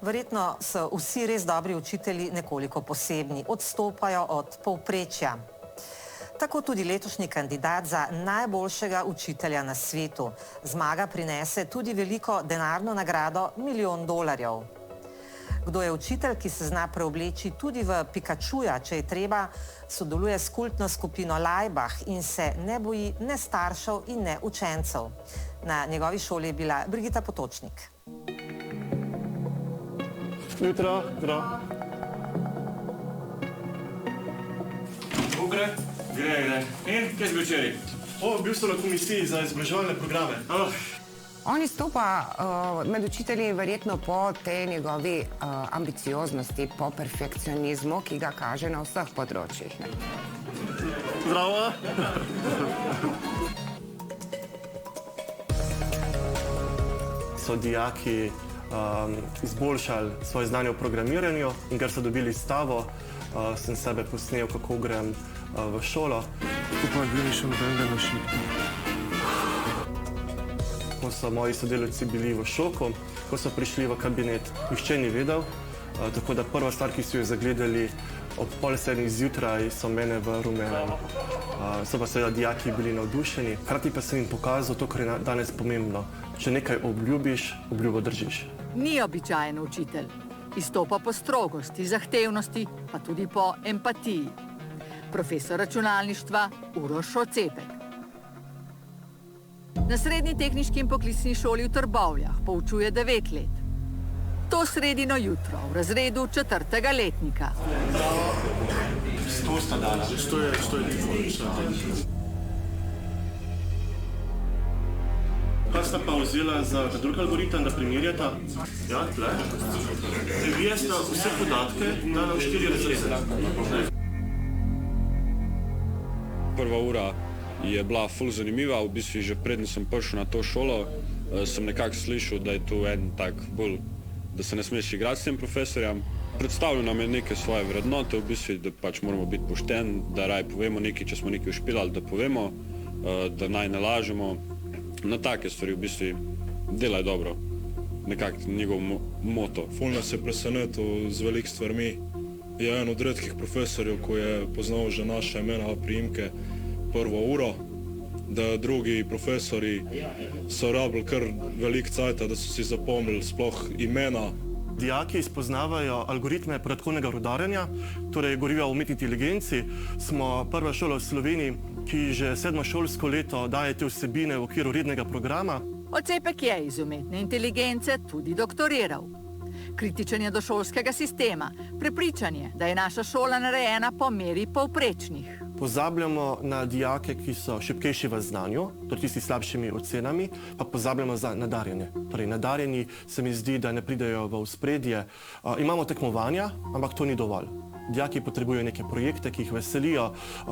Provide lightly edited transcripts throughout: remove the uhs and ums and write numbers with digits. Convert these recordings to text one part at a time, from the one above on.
Verjetno so vsi res dobri učitelji nekoliko posebni, odstopajo od povprečja. Tako tudi letošnji kandidat za najboljšega učitelja na svetu. Zmaga prinese tudi veliko denarno nagrado $1 milijon. Kdo je učitelj, ki se zna preobleči tudi v Pikachuja, če je treba, sodeluje s kultno skupino Laibach in se ne boji ne staršev in ne učencev. Na njegovi šoli je bila Brigita Potočnik. Jutro. Gre. In, kaj si bil včeraj? Bil sem na komisiji za izobraževalne programe. On izstopa med učitelji verjetno po tej njegovi ambicioznosti, po perfekcionizmu, ki ga kaže na vseh področjih. Zdravo. So dijaki izboljšali svoje znanje o programiranju in ker so dobili stavo, sem sebe posnel, kako grem v šolo. Upam, da ni še nobenega na šipku. Ko so moji sodelavci bili v šoku, ko so prišli v kabinet, nihče ni vedel, tako da prva stvar, ki so jo zagledali ob 6:30 zjutraj, so mene v rumenem. So pa seveda dijaki bili navdušeni, hkrati pa sem jim pokazal to, kar je danes pomembno. Če nekaj obljubiš, obljubo držiš. Ni običajen učitelj. Izstopa po strogosti, zahtevnosti, pa tudi po empatiji. Profesor računalništva Uroš Ocepek. Na Srednji tehniški in poklicni šoli v Trbovljah poučuje 9 let. To sredino jutro v razredu 4. letnika. 100 sta dala. 100 je Kaj sta pa vzela za drug algoritem, da primerjata? Ja, tle. Revije sta vse podatke in dala v 4 razrede. Prva ura je bila ful zanimiva, v bistvu že predtem sem prišel na to šolo, sem nekako slišal, da je to en tak bolj, da se ne smeš igrati s tem profesorjem. Predstavljal nam je neke svoje vrednote, v bistvu, da pač moramo biti pošteni, da raje povemo nekaj, če smo nekaj ušpilali, da povemo, da naj ne lažemo. Na take stvari v bistvu delaj dobro, nekako njegov moto. Ful nas je presenetil z veliko stvarmi. Je en od redkih profesorjev, ko je poznal že naše imena, priimke prvo uro, da drugi profesori so rabili kar veliko cajta, da so si zapomnili sploh imena. Dijaki spoznavajo algoritme podatkovnega rudarjenja, torej govorijo o umetni inteligenci. Smo prva šola v Sloveniji, ki že 7. šolsko leto daje te vsebine v okviru rednega programa. Ocepek je iz umetne inteligence tudi doktoriral. Kritičen je do šolskega sistema, prepričan je, da je naša šola narejena po meri povprečnih. Pozabljamo na dijake, ki so šibkejši v znanju, torej tisti s slabšimi ocenami, pa pozabljamo za nadarjene. Torej, nadarjeni se mi zdi, da ne pridejo v ospredje. Imamo tekmovanja, ampak to ni dovolj. Dijaki potrebujejo neke projekte, ki jih veselijo,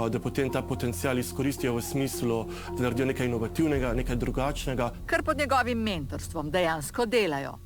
da potem ta potencial izkoristijo v smislu, da naredijo nekaj inovativnega, nekaj drugačnega. Kar pod njegovim mentorstvom dejansko delajo.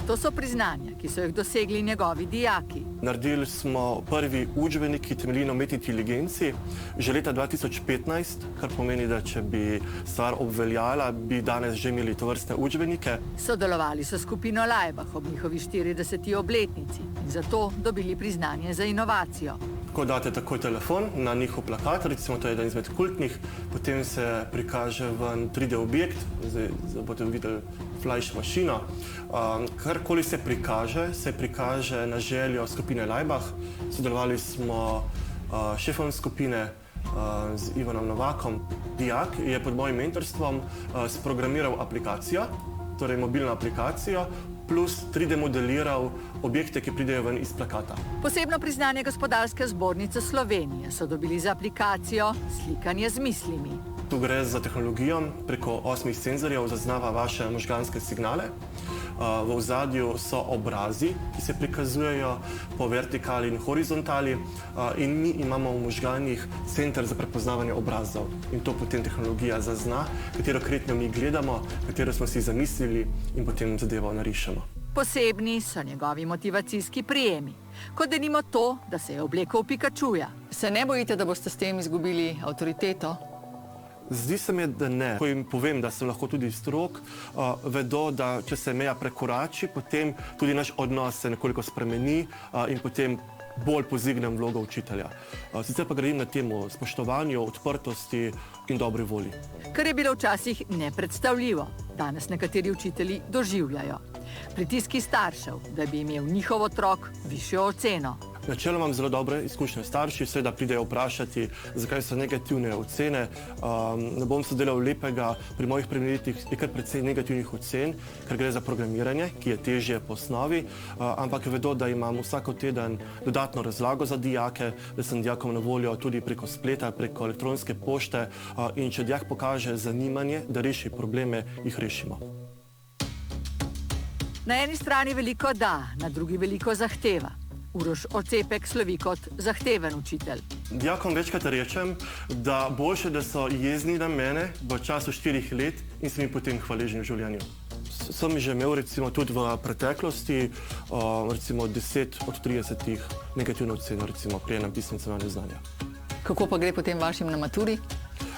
To so priznanja, ki so jih dosegli njegovi dijaki. Naredili smo prvi učbenik, ki temelji na umetni inteligenci, že leta 2015, kar pomeni, da če bi stvar obveljala, bi danes že imeli tovrstne učbenike. Sodelovali so skupino Laibach ob njihovi 40. obletnici in zato dobili priznanje za inovacijo. Ko date takoj telefon na njihov plakat, recimo to je eden izmed kultnih, potem se prikaže ven 3D objekt, zdaj boste videli flash mašino. Karkoli se prikaže na željo skupine Laibach. Sodelovali smo šefom skupine z Ivanom Novakom. Dijak je pod mojim mentorstvom sprogramiral aplikacijo, torej mobilno aplikacijo, plus 3D modeliral objekte, ki pridejo ven iz plakata. Posebno priznanje Gospodarske zbornice Slovenije so dobili za aplikacijo Slikanje z mislimi. Tu gre za tehnologijo, preko 8 senzorjev zaznava vaše možganske signale. V ozadju so obrazi, ki se prikazujejo po vertikali in horizontali in mi imamo v možganjih center za prepoznavanje obrazov. In to potem tehnologija zazna, katero kretnjo mi gledamo, katero smo si zamislili in potem zadevo narišemo. Posebni so njegovi motivacijski prijemi, kot denimo to, da se je oblekel v Pikachuja. Se ne bojite, da boste s tem izgubili avtoriteto? Zdi se mi, da ne. Ko jim povem, da sem lahko tudi strok, vedo, da če se meja prekorači, potem tudi naš odnos se nekoliko spremeni in potem bolj pozignem vlogo učitelja. Sicer pa gradim na temu spoštovanju, odprtosti in dobri volji. Kar je bilo včasih nepredstavljivo, danes nekateri učitelji doživljajo. Pritiski staršev, da bi imel njihov otrok višjo oceno. Načeloma imam zelo dobre izkušnje starši, seveda pridejo vprašati, zakaj so negativne ocene. Ne bom se delal lepega, pri mojih primerih je kar precej negativnih ocen, ker gre za programiranje, ki je težje po osnovi, ampak vedo, da imam vsako teden dodatno razlago za dijake, da sem dijakom na voljo tudi preko spleta, preko elektronske pošte in če dijak pokaže zanimanje, da reši probleme, jih rešimo. Na eni strani veliko da, na drugi veliko zahteva. Uroš Ocepek slovi kot zahteven učitelj. Dijakom večkrat rečem, da boljše, da so jezni na mene v času 4 let in so mi potem hvaležni v življenju. Sem že imel recimo tudi v preteklosti recimo 10 od 30 negativno oceno recimo pri enem pisnem cenovanju znanja. Kako pa gre potem vašim na maturi?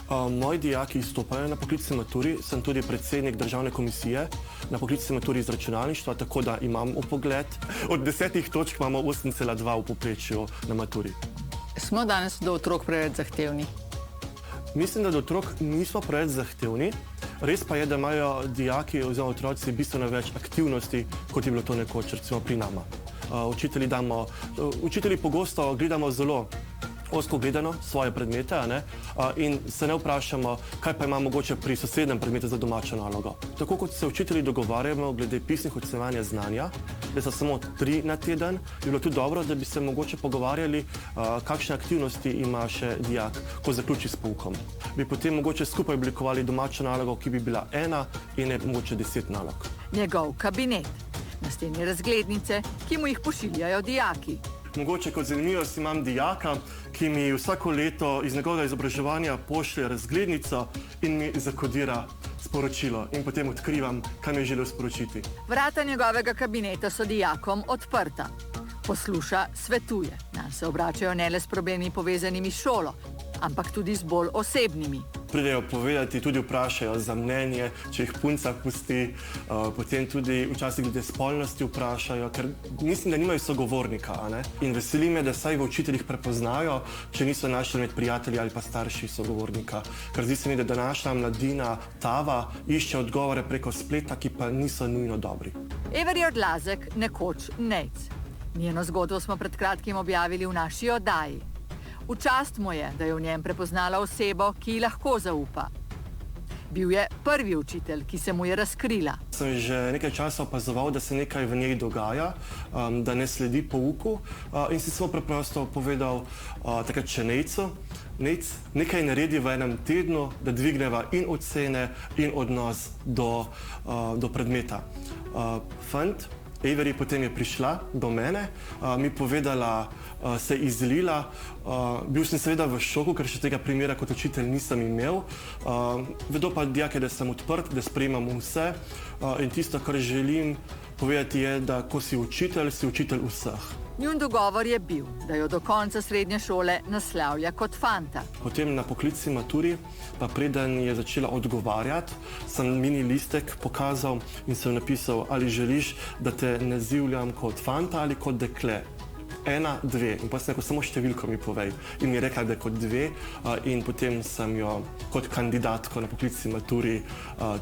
Moji dijaki izstopajo na poklicni maturi, sem tudi predsednik državne komisije na poklicni maturi iz računalništva, tako da imam vpogled. Od 10 točk imamo 8,2 v povprečju na maturi. Smo danes do otrok preveč zahtevni? Mislim, da do otrok nismo preveč zahtevni. Res pa je, da imajo dijaki oziroma otroci bistveno več aktivnosti, kot je bilo to nekoč recimo pri nama. Učitelji pogosto gledamo zelo ozko gledano svoje predmete in se ne vprašamo, kaj pa ima mogoče pri sosednjem predmetu za domačo nalogo. Tako kot se učitelji dogovarjamo glede pisnih ocenjevanja znanja, da so samo 3 na teden, je bilo tudi dobro, da bi se mogoče pogovarjali, kakšne aktivnosti ima še dijak, ko zaključi s poukom. Bi potem mogoče skupaj oblikovali domačo nalogo, ki bi bila 1 in ne mogoče 10 nalog. Njegov kabinet, na steni razglednice, ki mu jih pošiljajo dijaki. Mogoče kot zanimivost imam dijaka, ki mi vsako leto iz njegovega izobraževanja pošlje razglednico in mi zakodira sporočilo in potem odkrivam, kaj mi je želel sporočiti. Vrata njegovega kabineta so dijakom odprta. Posluša, svetuje. Nanj se obračajo ne le s problemi povezanimi s šolo, ampak tudi z bolj osebnimi. Pridejo povedati, tudi vprašajo za mnenje, če jih punca pusti, potem tudi včasih glede spolnosti vprašajo, ker mislim, da nimajo sogovornika. In veseli me, da saj v učiteljih prepoznajo, če niso našli med prijatelji ali pa starši sogovornika. Ker zdi se mi, da današnja mladina tava, išče odgovore preko spleta, ki pa niso nujno dobri. Everi Odlazek, nekoč Nejc. Njeno zgodbo smo pred kratkim objavili v naši oddaji. V čast mu je, da je v njem prepoznala osebo, ki ji lahko zaupa. Bil je prvi učitelj, ki se mu je razkrila. Sem že nekaj časa opazoval, da se nekaj v njej dogaja, da ne sledi pouku in si samo preprosto povedal takrat še Nejcu, Nejc, nekaj naredi v enem tednu, da dvigneva in ocene in odnos do predmeta. Fant, Everi potem je prišla do mene, mi povedala, se izlila. Bil sem seveda v šoku, ker še tega primera kot učitelj nisem imel. Vedo pa dijake, da sem odprt, da sprejemam vse in tisto, kar želim povedati je, da ko si učitelj vseh. Njun dogovor je bil, da jo do konca srednje šole naslavlja kot fanta. Potem na poklicni maturi, pa preden je začela odgovarjati, sem mini listek pokazal in sem napisal, ali želiš, da te nazivljam kot fanta ali kot dekle. 1, 2 in pa sem rekel, samo številko mi povej. In mi je rekla, da je kot 2 in potem sem jo kot kandidatko na poklicni maturi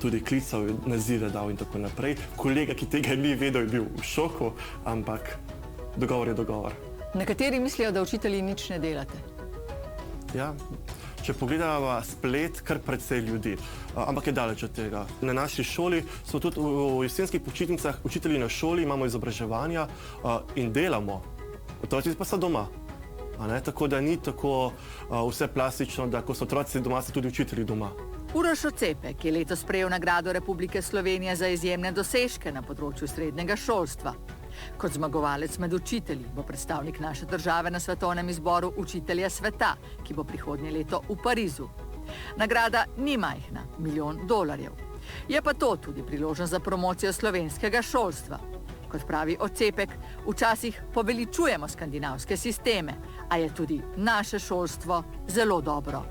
tudi klical, nazive dal in tako naprej. Kolega, ki tega ni vedel, je bil v šoku, ampak dogovor je dogovor. Nekateri mislijo, da učitelji nič ne delate. Ja, če pogledamo splet, kar precej ljudi, ampak je daleč od tega. Na naši šoli so tudi v jesenskih počitnicah učitelji na šoli, imamo izobraževanja in delamo. Otroci pa so doma. Tako da ni tako vse plastično, da ko so otroci doma, so tudi učitelji doma. Uroš Ocepek je letos prejel nagrado Republike Slovenije za izjemne dosežke na področju srednjega šolstva. Kot zmagovalec med učitelji bo predstavnik naše države na svetovnem izboru učitelja sveta, ki bo prihodnje leto v Parizu. Nagrada ni majhna, $1 milijon. Je pa to tudi priložnost za promocijo slovenskega šolstva. Kot pravi Ocepek, včasih poveličujemo skandinavske sisteme, a je tudi naše šolstvo zelo dobro.